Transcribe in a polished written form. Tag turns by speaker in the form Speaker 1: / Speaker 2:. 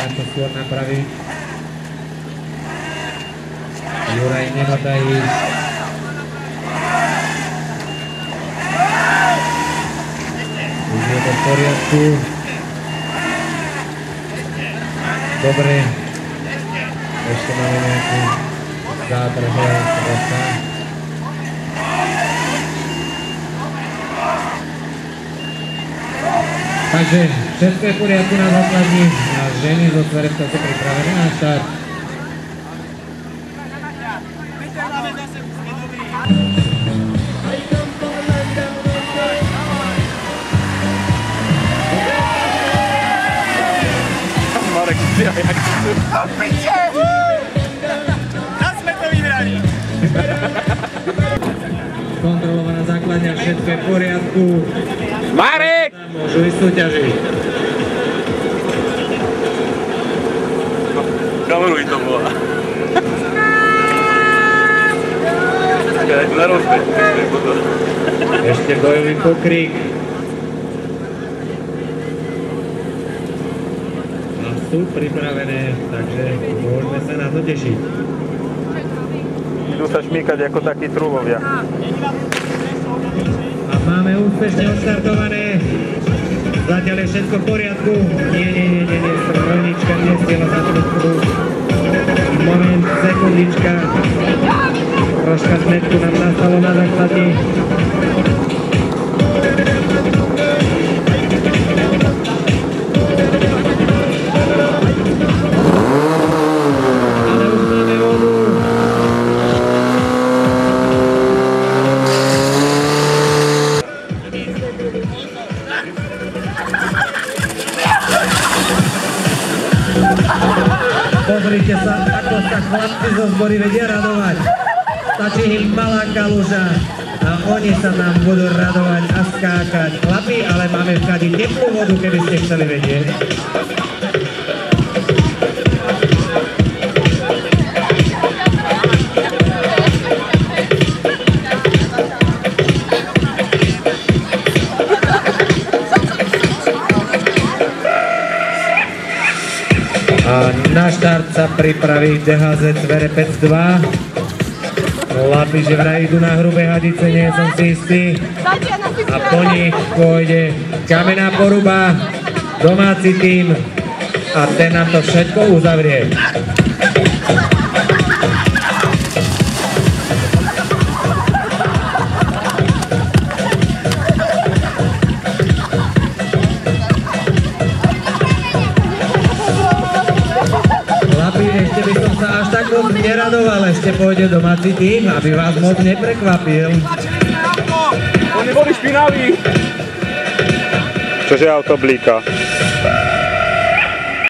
Speaker 1: dá to skôr napraviť. Juraj Nenotají. Už je to v poriadku. Dobre. Ešte máme nejaký zádržel trocha. Takže všetko je v poriadku na základni a ženy zo Sverevca sú pripravené na štart.
Speaker 2: Marek, ty a jak si tu? Zas sme to vyhrali!
Speaker 1: Kontrolovaná základňa, všetko je v poriadku.
Speaker 2: Marek!
Speaker 1: Môžu ísť súťažiť.
Speaker 2: Kameruj to bola. Na rozbe.
Speaker 1: Ešte bojový pokrik. A sú pripravené, takže môžeme sa na to tešiť.
Speaker 2: Idú sa šmíkať ako takí trúlovia.
Speaker 1: A máme úspešne odstartované. Zatiaľ je všetko v poriadku. Nie, strojnička nestiela za trošku. Moment, sekundička. Troška zmetku nám nastalo na základni. Ale už máme vodu. Pozrite sa, ako sa chlapci zo Zbory vedia radovať. Stačí im malá kaluža a oni sa nám budú radovať a skákať. Chlapi, ale máme v kadi teplú vodu, keby ste chceli vedieť. A na štart sa pripraví DHZ Sverepec 2. Chlapi, že vraj idú na hrubé hadice, nie som si istý. A po nich pôjde Kamenná Poruba, domáci tím a ten nám to všetko uzavrie. Ešte by som sa až tak moc neradoval, ešte pôjde domáci tím, aby vás moc neprekvapil.
Speaker 2: Oni boli špinaví.
Speaker 3: Čože auto blíka?